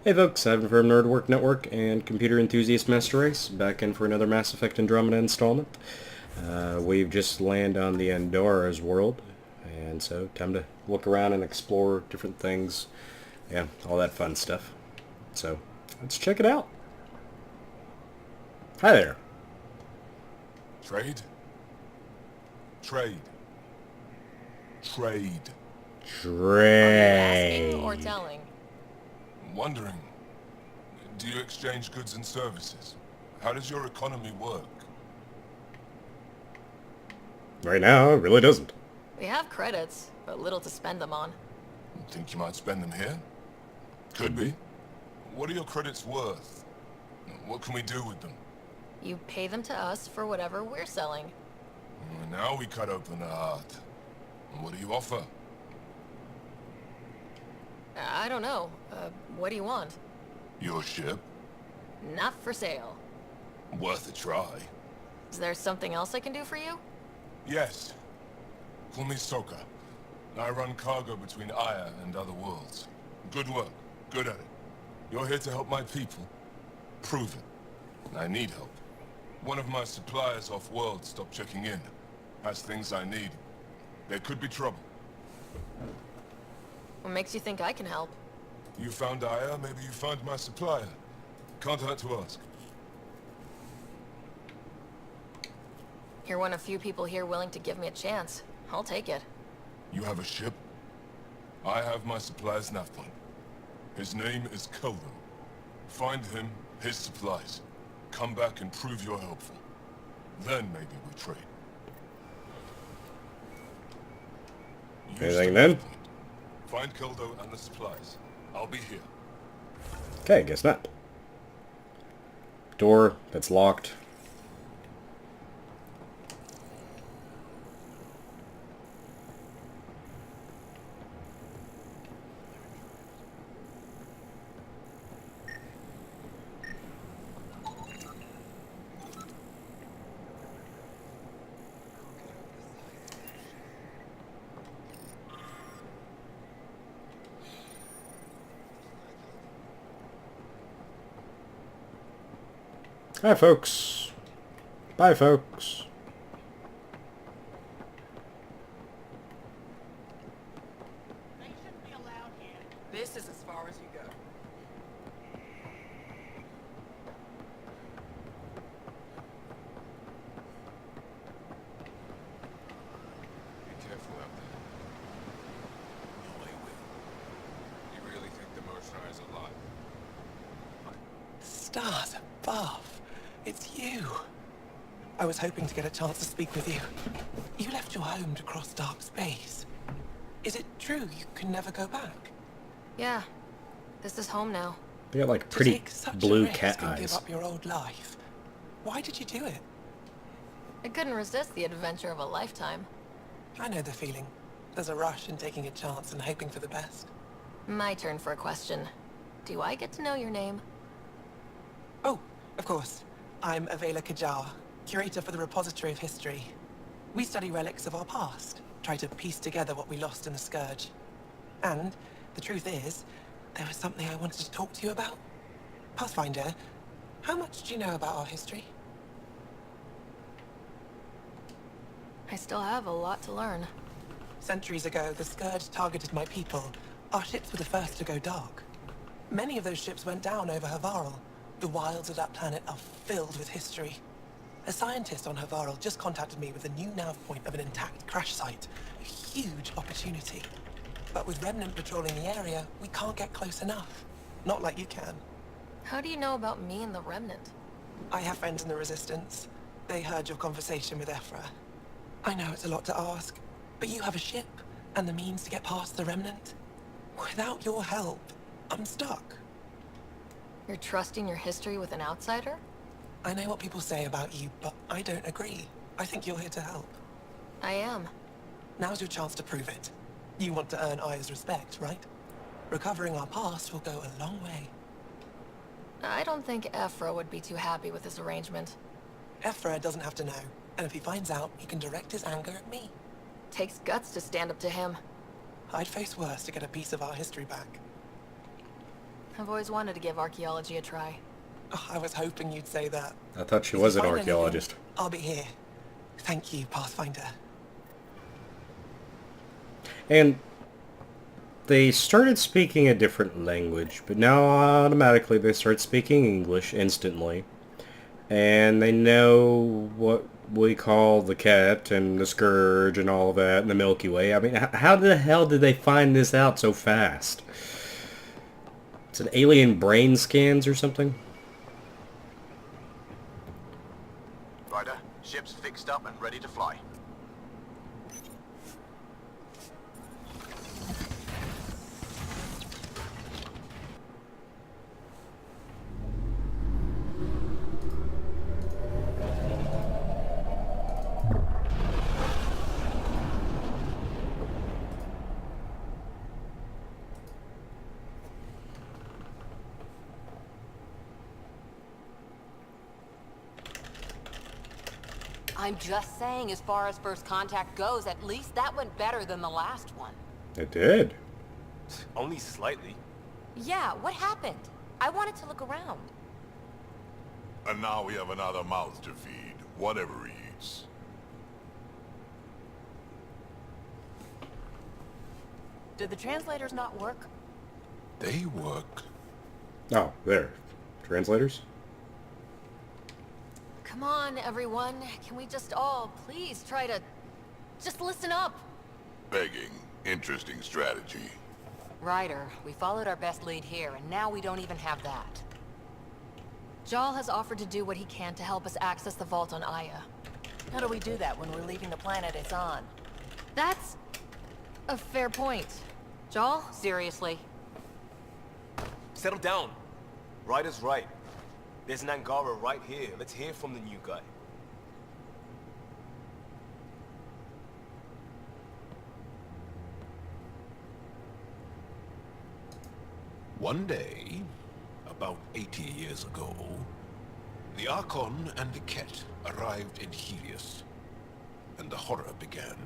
Hey folks, I'm from Nerdwork Network and Computer Enthusiast Master Race, back in for another Mass Effect Andromeda installment. We've just landed on the Andorra's world, and so time to look around and explore different things. Yeah, all that fun stuff. So, let's check it out. Hi there. Trade? Trade. Trade. Are you asking or Trade. telling? I'm wondering, do you exchange goods and services? How does your economy work? Right now, it really doesn't. We have credits, but little to spend them on. Think you might spend them here? Could be. What are your credits worth? What can we do with them? You pay them to us for whatever we're selling. Now we cut open the heart. What do you offer? I don't know. What do you want? Your ship? Not for sale. Worth a try. Is there something else I can do for you? Yes. Call me Soka. I run cargo between Aya and other worlds. Good work. Good at it. You're here to help my people. Prove it. I need help. One of my suppliers off-world stopped checking in. Has things I need. There could be trouble. What makes you think I can help? You found Aya, maybe you found my supplier. Can't hurt to ask. You're one of few people here willing to give me a chance. I'll take it. You have a ship? I have my supplier's nav point. His name is Keldo. Find him, his supplies. Come back and prove you're helpful. Then maybe we trade. Use Anything the then? nav point. Find Keldo and the supplies. I'll be here. Okay, guess not. Door that's locked. Hi, folks. Bye, folks. They shouldn't be allowed here. This is as far as you go. Be careful out there. No, I will. You really think the Moshae is alive? Stars above. It's you. I was hoping to get a chance to speak with you. You left your home to cross dark space. Is it true you can never go back? Yeah. This is home now. They got like To pretty take such a blue risk cat and give eyes. up your old life. Why did you do it? I couldn't resist the adventure of a lifetime. I know the feeling. There's a rush in taking a chance and hoping for the best. My turn for a question. Do I get to know your name? Oh, of course. I'm Avela Kajar, curator for the Repository of History. We study relics of our past, try to piece together what we lost in the Scourge. And, the truth is, there was something I wanted to talk to you about. Pathfinder, how much do you know about our history? I still have a lot to learn. Centuries ago, the Scourge targeted my people. Our ships were the first to go dark. Many of those ships went down over Havarl. The wilds of that planet are filled with history. A scientist on Havarl just contacted me with a new nav point of an intact crash site. A huge opportunity. But with Remnant patrolling the area, we can't get close enough. Not like you can. How do you know about me and the Remnant? I have friends in the Resistance. They heard your conversation with Ephra. I know it's a lot to ask, but you have a ship and the means to get past the Remnant. Without your help, I'm stuck. You're trusting your history with an outsider? I know what people say about you, but I don't agree. I think you're here to help. I am. Now's your chance to prove it. You want to earn Aya's respect, right? Recovering our past will go a long way. I don't think Ephra would be too happy with this arrangement. Ephra doesn't have to know, and if he finds out, he can direct his anger at me. Takes guts to stand up to him. I'd face worse to get a piece of our history back. I've always wanted to give archaeology a try. Oh, I was hoping you'd say that. I thought she If was you an find anything, archaeologist. I'll be here. Thank you, Pathfinder. And they started speaking a different language, but now automatically they start speaking English instantly. And they know what we call the Ket and the Scourge and all of that and the Milky Way. I mean, how the hell did they find this out so fast? Is it alien brain scans or something? Ryder, ship's fixed up and ready to fly. I'm just saying, as far as first contact goes, at least that went better than the last one. It did. Only slightly. Yeah, what happened? I wanted to look around. And now we have another mouth to feed, whatever he eats. Did the translators not work? They work. Oh, there. Translators? Come on, everyone. Can we just all please try to just listen up? Begging. Interesting strategy. Ryder, we followed our best lead here, and now we don't even have that. Jal has offered to do what he can to help us access the vault on Aya. How do we do that when we're leaving the planet it's on? That's a fair point. Jal? Seriously? Settle down. Ryder's right. There's an Angara right here. Let's hear from the new guy. One day, about 80 years ago, the Archon and the Ket arrived in Helios, and the horror began.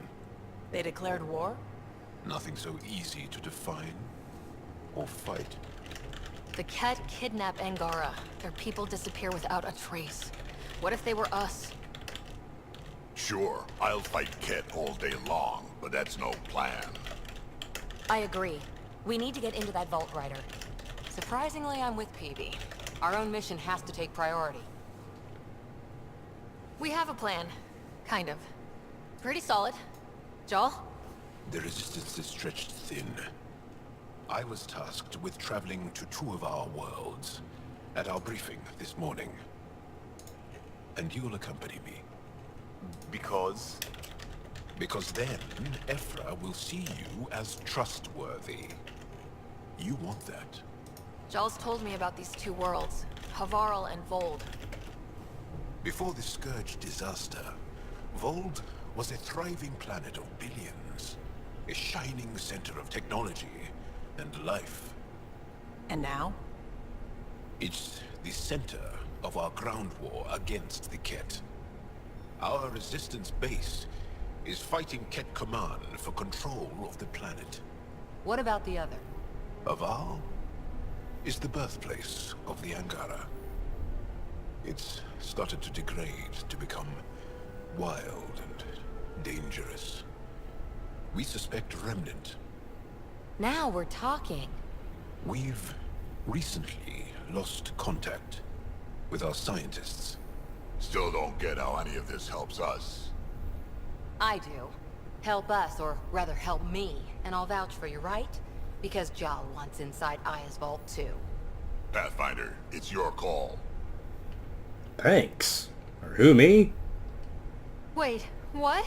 They declared war? Nothing so easy to define or fight. The Ket kidnap Angara. Their people disappear without a trace. What if they were us? Sure, I'll fight Ket all day long, but that's no plan. I agree. We need to get into that vault, Ryder. Surprisingly, I'm with PB. Our own mission has to take priority. We have a plan. Kind of. Pretty solid. Jal? The resistance is stretched thin. I was tasked with traveling to two of our worlds at our briefing this morning. And you'll accompany me. Because? Because then, Ephra will see you as trustworthy. You want that. Jal's told me about these two worlds. Havarl and Vold. Before the Scourge disaster, Vold was a thriving planet of billions. A shining center of technology and life. And now? It's the center of our ground war against the Ket. Our resistance base is fighting Ket Command for control of the planet. What about the other? Aval is the birthplace of the Angara. It's started to degrade, to become wild and dangerous. We suspect Remnant. Now we're talking. We've recently lost contact with our scientists. Still don't get how any of this helps us. I do. Help us, or rather help me, and I'll vouch for you, right? Because Jal wants inside Aya's vault too. Pathfinder, it's your call. Thanks. Or who, me? Wait, what?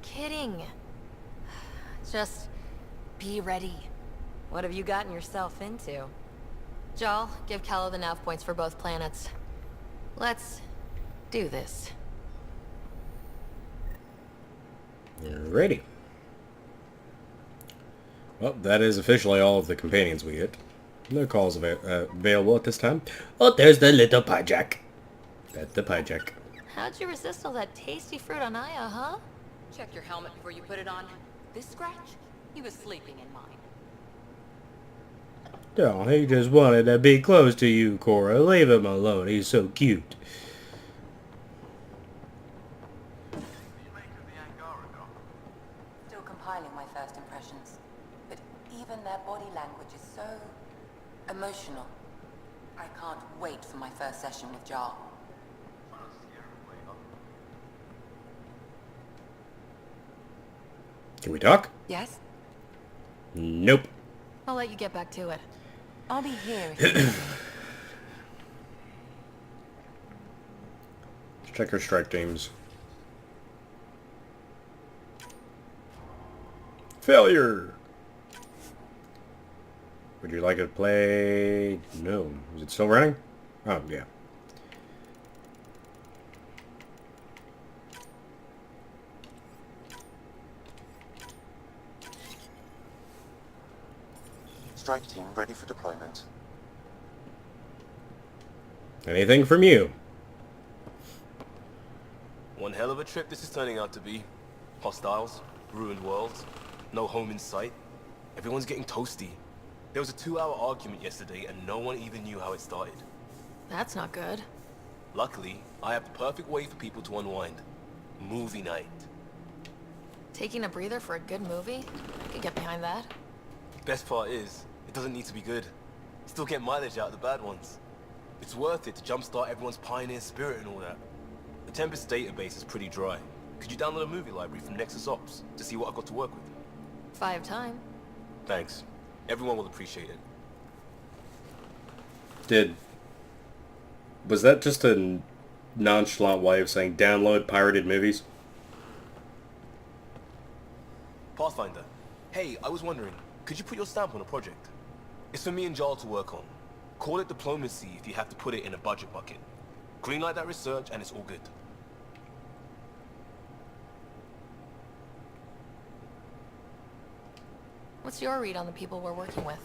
Kidding. Just be ready. What have you gotten yourself into? Jal, give Callow the nav points for both planets. Let's do this. Alrighty. Well, that is officially all of the companions we get. No calls available at this time. Oh, there's the little Pyjack. That's the Pyjack. How'd you resist all that tasty fruit on Aya, huh? Check your helmet before you put it on. This scratch? He was sleeping in mine. Oh, he just wanted to be close to you, Cora. Leave him alone. He's so cute. Still compiling my first impressions. But even their body language is so emotional. I can't wait for my first session with Jar. Can we talk? Yes? Nope. I'll let you get back to it. I'll be here if you need me. Let's check our strike teams. Failure! Would you like to play... No. Is it still running? Oh, yeah. Strike team ready for deployment. Anything from you? One hell of a trip this is turning out to be. Hostiles, ruined worlds, no home in sight. Everyone's getting toasty. There was a 2-hour argument yesterday and no one even knew how it started. That's not good. Luckily, I have the perfect way for people to unwind. Movie night. Taking a breather for a good movie? I could get behind that. Best part is, it doesn't need to be good. Still get mileage out of the bad ones. It's worth it to jumpstart everyone's pioneer spirit and all that. The Tempest database is pretty dry. Could you download a movie library from Nexus Ops to see what I've got to work with? 5 time. Thanks. Everyone will appreciate it. Was that just a nonchalant way of saying download pirated movies? Pathfinder. Hey, I was wondering, could you put your stamp on a project? It's for me and Jarl to work on. Call it diplomacy if you have to put it in a budget bucket. Greenlight that research and it's all good. What's your read on the people we're working with?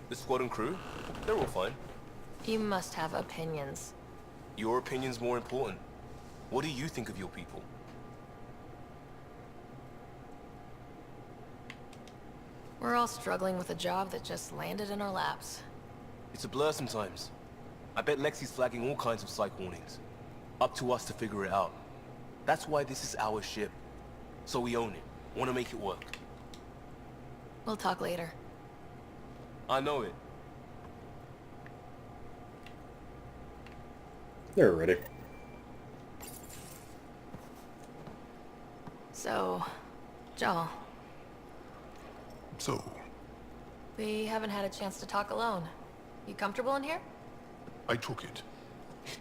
The squad and crew? They're all fine. You must have opinions. Your opinion's more important. What do you think of your people? We're all struggling with a job that just landed in our laps. It's a blur sometimes. I bet Lexi's flagging all kinds of psych warnings. Up to us to figure it out. That's why this is our ship. So we own it. Want to make it work. We'll talk later. I know it. They're ready. So, Joel, So, we haven't had a chance to talk alone. You comfortable in here? I took it.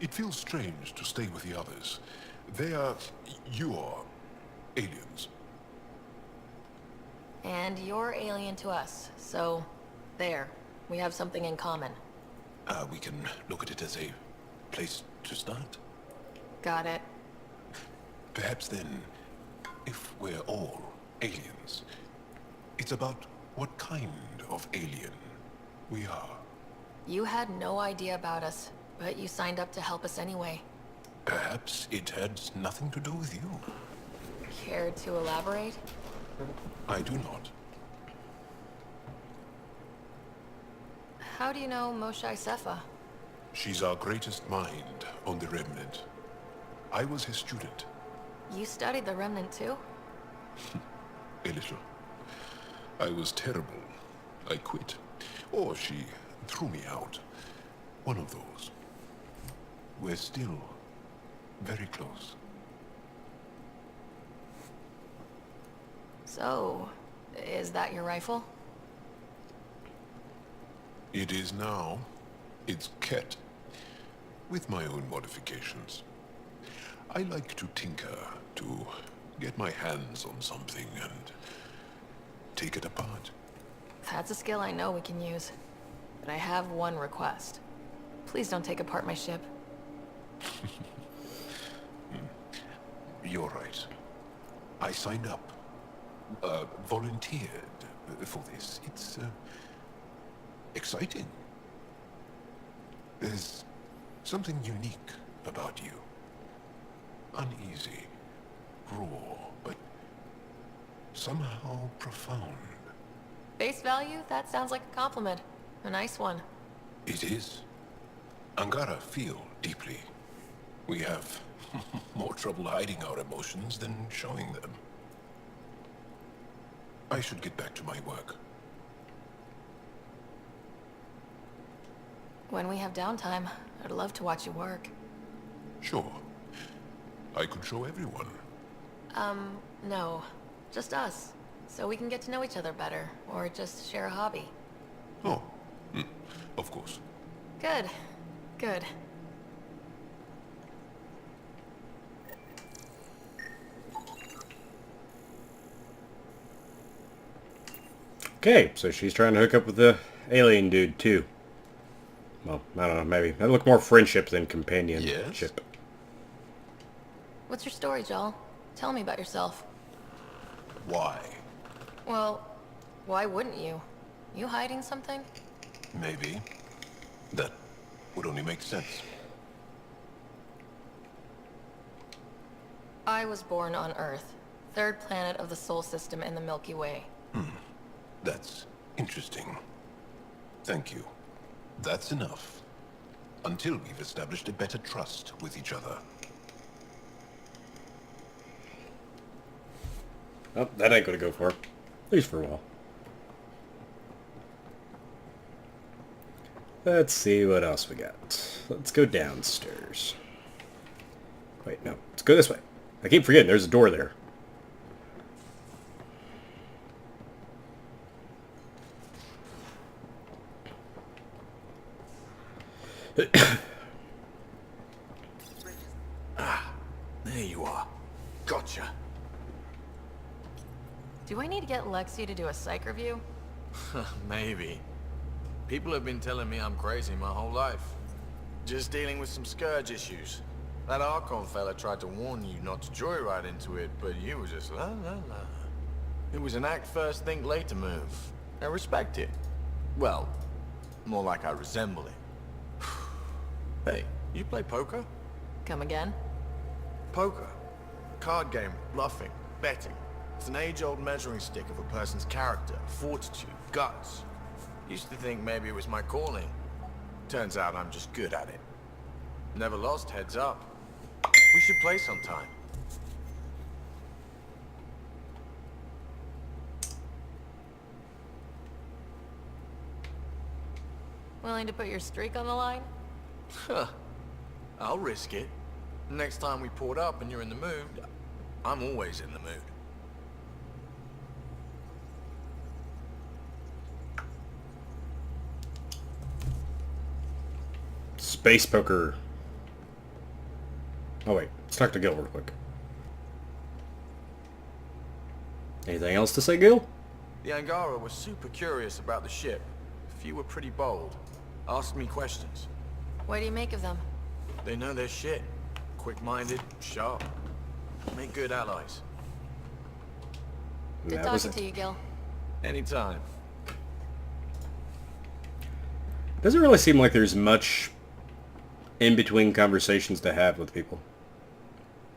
It feels strange to stay with the others. They are... you are... aliens. And you're alien to us, so there. We have something in common. We can look at it as a place to start. Got it. Perhaps then, if we're all aliens, it's about what kind of alien we are. You had no idea about us, but you signed up to help us anyway. Perhaps it had nothing to do with you. Care to elaborate? I do not. How do you know Moshe Sefa? She's our greatest mind on the Remnant. I was his student. You studied the Remnant too? A little. I was terrible. I quit. Or she threw me out. One of those. We're still very close. So, is that your rifle? It is now. It's Ket. With my own modifications. I like to tinker, to get my hands on something and take it apart. That's a skill I know we can use. But I have one request. Please don't take apart my ship. You're right. I signed up. Volunteered for this. It's exciting. There's something unique about you. Uneasy, raw, but somehow profound. Face value? That sounds like a compliment. A nice one. It is. Angara feel deeply. We have more trouble hiding our emotions than showing them. I should get back to my work. When we have downtime, I'd love to watch you work. Sure. I could show everyone. No. Just us. So we can get to know each other better, or just share a hobby. Oh, of course. Good. Good. Okay, so she's trying to hook up with the alien dude, too. Well, I don't know, maybe. That look more friendship than companionship. What's your story, Joel? Tell me about yourself. Why? Well, why wouldn't you? You hiding something? Maybe. That would only make sense. I was born on Earth, third planet of the Sol system in the Milky Way. That's interesting. Thank you. That's enough. Until we've established a better trust with each other. Oh, that ain't gonna go far. At least for a while. Let's see what else we got. Let's go downstairs. Wait, no. Let's go this way. I keep forgetting there's a door there. There you are. Gotcha. Do I need to get Lexi to do a psych review? Maybe. People have been telling me I'm crazy my whole life. Just dealing with some scourge issues. That Archon fella tried to warn you not to joyride into it, but you were just la la la. It was an act first, think later move. I respect it. Well, more like I resemble it. Hey, you play poker? Come again? Poker. Card game, bluffing, betting. It's an age-old measuring stick of a person's character, fortitude, guts. Used to think maybe it was my calling. Turns out I'm just good at it. Never lost heads up. We should play sometime. Willing to put your streak on the line? Huh. I'll risk it. Next time we port up and you're in the mood, I'm always in the mood. Space poker. Oh wait, let's talk to Gil real quick. Anything else to say, Gil? The Angara was super curious about the ship. A few were pretty bold. Asked me questions. What do you make of them? They know their shit. Quick-minded, sharp. Make good allies. Good That was talking to you, Gil. Anytime. Doesn't really seem like there's much in between conversations to have with people.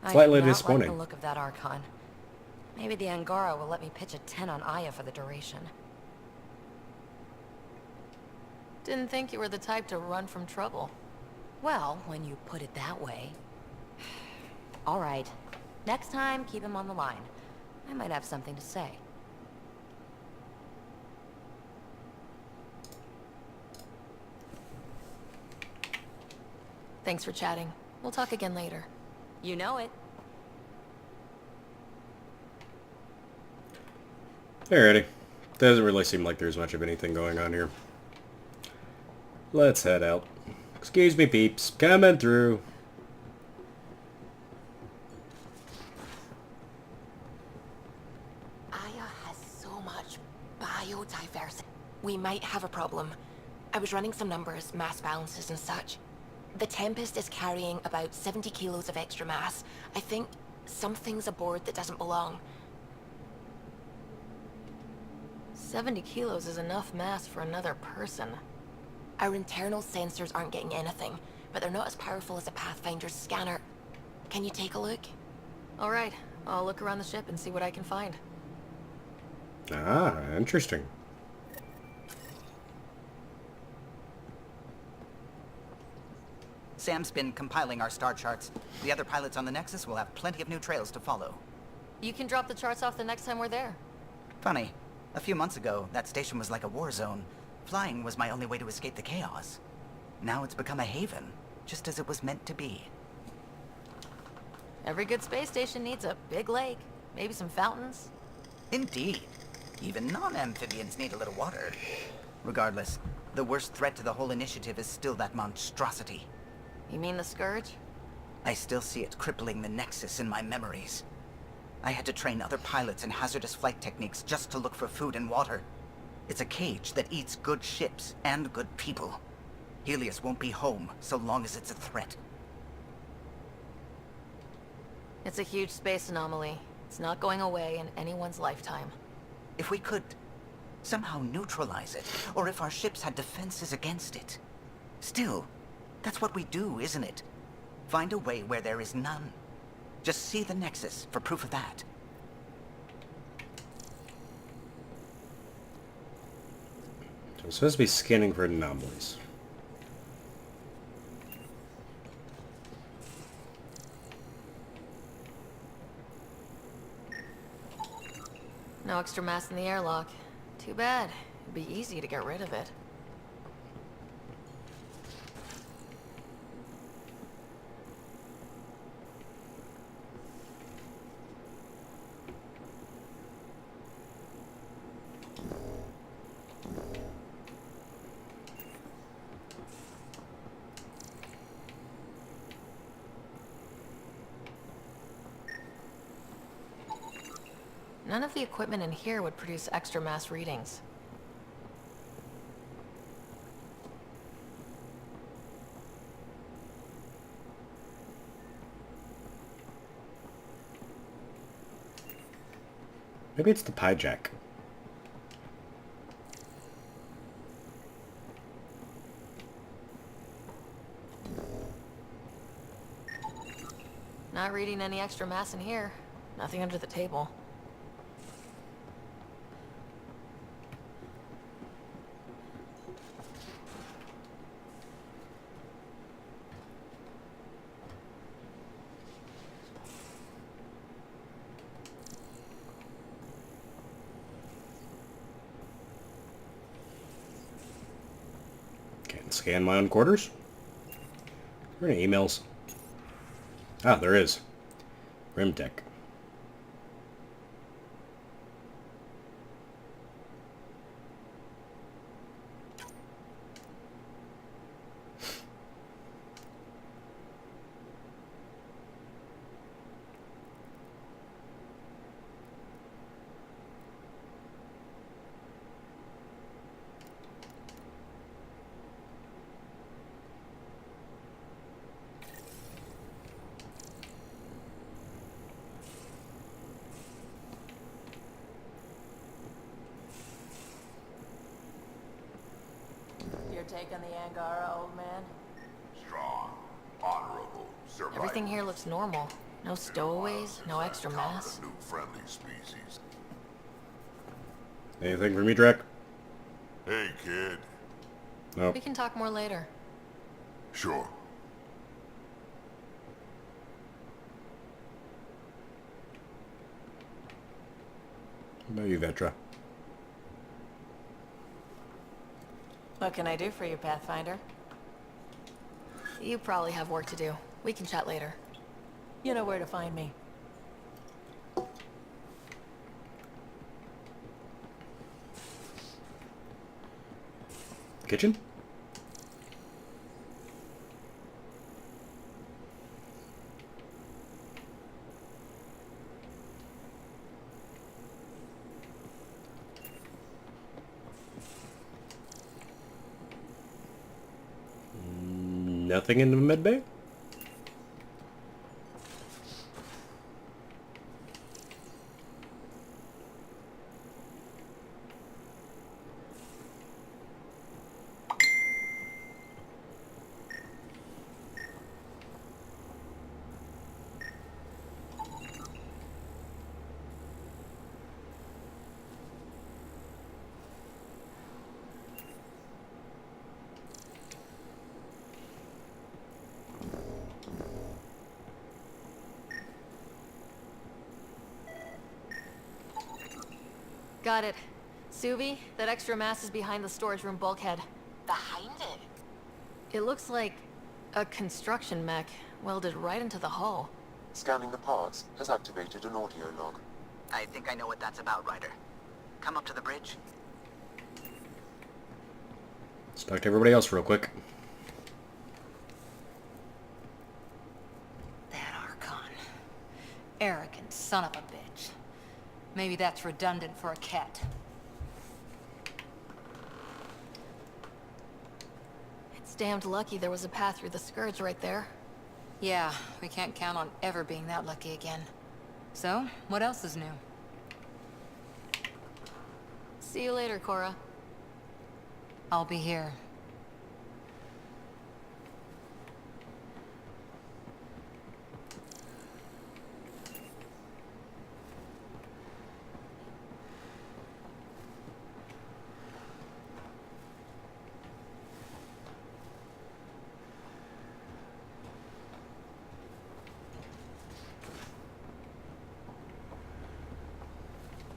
Slightly I do not disappointing. like the look of that Archon. Maybe the Angara will let me pitch a 10 on Aya for the duration. Didn't think you were the type to run from trouble. Well, when you put it that way. All right. Next time, keep him on the line. I might have something to say. Thanks for chatting. We'll talk again later. You know it. Alrighty. Doesn't really seem like there's much of anything going on here. Let's head out. Excuse me, peeps. Coming through. Aya has so much biodiversity. We might have a problem. I was running some numbers, mass balances and such. The Tempest is carrying about 70 kilos of extra mass. I think something's aboard that doesn't belong. 70 kilos is enough mass for another person. Our internal sensors aren't getting anything, but they're not as powerful as a Pathfinder's scanner. Can you take a look? All right, I'll look around the ship and see what I can find. Ah, interesting. Sam's been compiling our star charts. The other pilots on the Nexus will have plenty of new trails to follow. You can drop the charts off the next time we're there. Funny. A few months ago, that station was like a war zone. Flying was my only way to escape the chaos. Now it's become a haven, just as it was meant to be. Every good space station needs a big lake, maybe some fountains. Indeed. Even non-amphibians need a little water. Regardless, the worst threat to the whole initiative is still that monstrosity. You mean the Scourge? I still see it crippling the Nexus in my memories. I had to train other pilots in hazardous flight techniques just to look for food and water. It's a cage that eats good ships and good people. Helios won't be home so long as it's a threat. It's a huge space anomaly. It's not going away in anyone's lifetime. If we could somehow neutralize it, or if our ships had defenses against it. Still, that's what we do, isn't it? Find a way where there is none. Just see the Nexus for proof of that. So I'm supposed to be scanning for anomalies. No extra mass in the airlock. Too bad. It'd be easy to get rid of it. None of the equipment in here would produce extra mass readings. Maybe it's the pie jack. Not reading any extra mass in here. Nothing under the table. Can't scan my own quarters. Are there any emails? Ah, there is. Rimtech. Your take on the Angara, old man? Strong, honorable, survival. Everything here looks normal. No stowaways, no extra mass. A new friendly species. Anything for me, Drek? Hey, kid. Nope. We can talk more later. Sure. What about you, Vetra? What can I do for you, Pathfinder? You probably have work to do. We can chat later. You know where to find me. Kitchen? Nothing in the med bay? got it. Suvi, that extra mass is behind the storage room bulkhead. Behind it? It looks like a construction mech welded right into the hull. Scanning the parts has activated an audio log. I think I know what that's about, Ryder. Come up to the bridge. Let's talk to everybody else real quick. That Archon. Arrogant son of a bitch. Maybe that's redundant for a cat. It's damned lucky there was a path through the Scourge right there. Yeah, we can't count on ever being that lucky again. So, what else is new? See you later, Cora. I'll be here.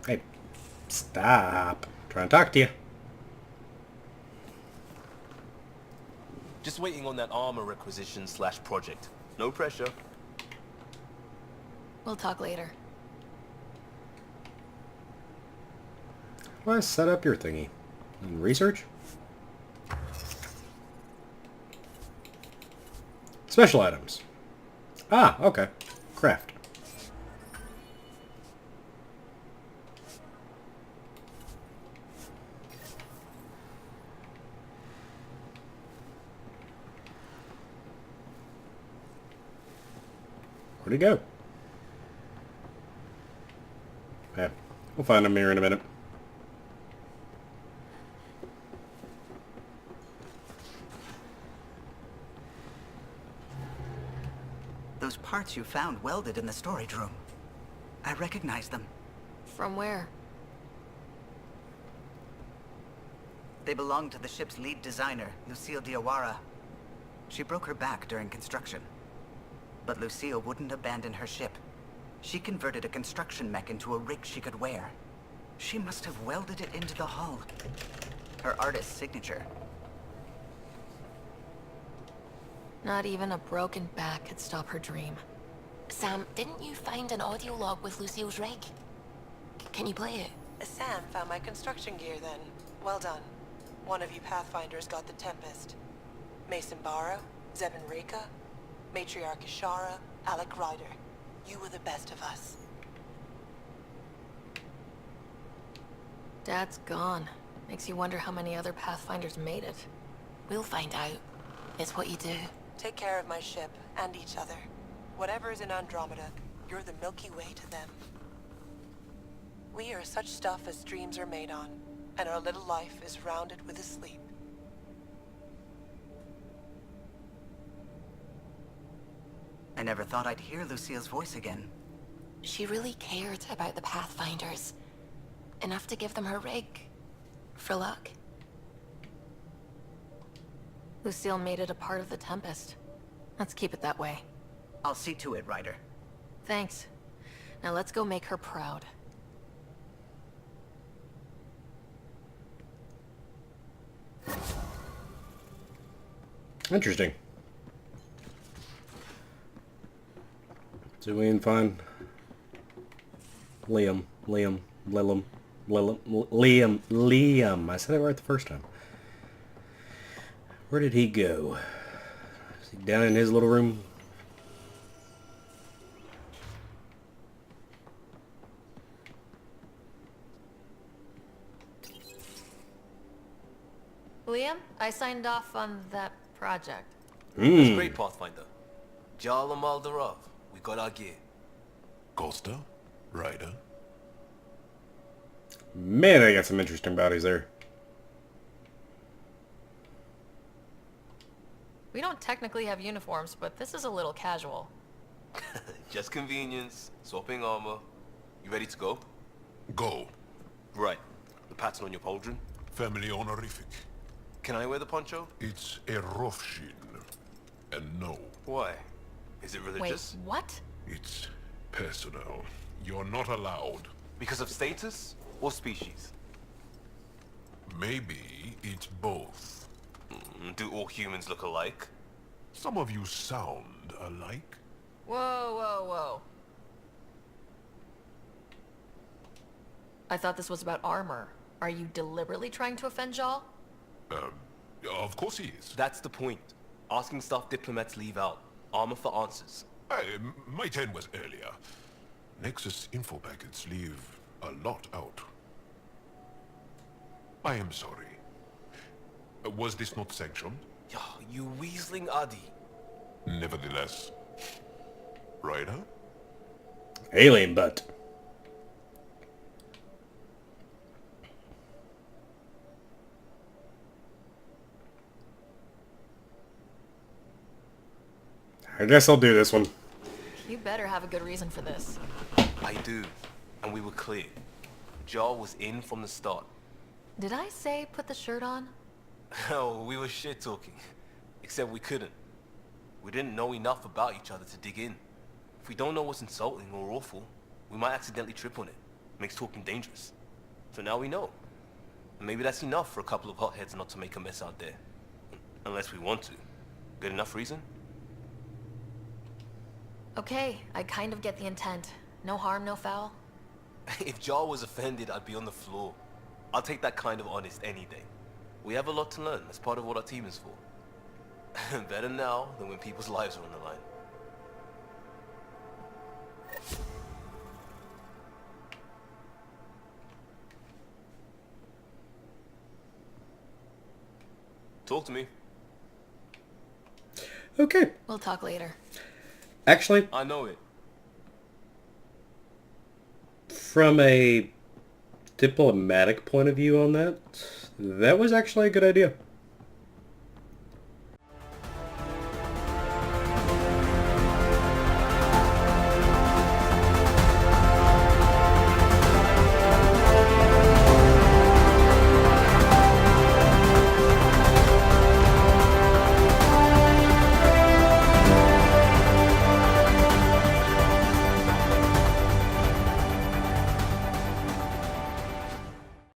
Hey, stop. Trying to talk to you. Just waiting on that armor requisition / project. No pressure. We'll talk later. Well, set up your thingy. Research? Special items. Ah, okay. Craft. Where'd he go? Okay. We'll find him here in a minute. Those parts you found welded in the storage room. I recognize them. From where? They belong to the ship's lead designer, Lucille Diawara. She broke her back during construction. But Lucille wouldn't abandon her ship. She converted a construction mech into a rig she could wear. She must have welded it into the hull. Her artist's signature. Not even a broken back could stop her dream. Sam, didn't you find an audio log with Lucille's rig? Can you play it? Sam found my construction gear then. Well done. One of you Pathfinders got the Tempest. Mason Barrow, Zevin Reka, Matriarch Ishara, Alec Ryder. You were the best of us. Dad's gone. Makes you wonder how many other Pathfinders made it. We'll find out. It's what you do. Take care of my ship and each other. Whatever is in Andromeda, you're the Milky Way to them. We are such stuff as dreams are made on, and our little life is rounded with a sleep. I never thought I'd hear Lucille's voice again. She really cared about the Pathfinders. Enough to give them her rig. For luck. Lucille made it a part of the Tempest. Let's keep it that way. I'll see to it, Ryder. Thanks. Now let's go make her proud. Interesting. So we can find Liam. I said it right the first time. Where did he go? Is he down in his little room? Liam, I signed off on that project. That's great, Pathfinder. Jarl and Maldarov, we got our gear. Costa? Ryder? Man, I got some interesting bodies there. We don't technically have uniforms, but this is a little casual. Just convenience, swapping armor. You ready to go? Go. Right. The pattern on your pauldron? Family honorific. Can I wear the poncho? It's a Rofshin. And no, Why? Is it religious? Wait, what? it's personal. You're not allowed. Because of status? Or species? Maybe it's both. Do all humans look alike? Some of you sound alike. Whoa, whoa, whoa. I thought this was about armor. Are you deliberately trying to offend Jal? Of course he is. That's the point. Asking stuff diplomats leave out. Armor for answers. My turn was earlier. Nexus info packets leave a lot out. I am sorry. Was this not sanctioned? Yo, you weaseling Adi. Nevertheless. Ryder? Alien butt. I guess I'll do this one. You better have a good reason for this. I do. And we were clear. Jar was in from the start. Did I say put the shirt on? Oh, we were shit-talking. Except we couldn't. We didn't know enough about each other to dig in. If we don't know what's insulting or awful, we might accidentally trip on it. Makes talking dangerous. So now we know. And maybe that's enough for a couple of hotheads not to make a mess out there. Unless we want to. Good enough reason? Okay, I kind of get the intent. No harm, no foul. If Jar was offended, I'd be on the floor. I'll take that kind of honest any day. We have a lot to learn. That's part of what our team is for. Better now than when people's lives are on the line. Talk to me. Okay. We'll talk later. Actually, I know it. from a diplomatic point of view on that, that was actually a good idea.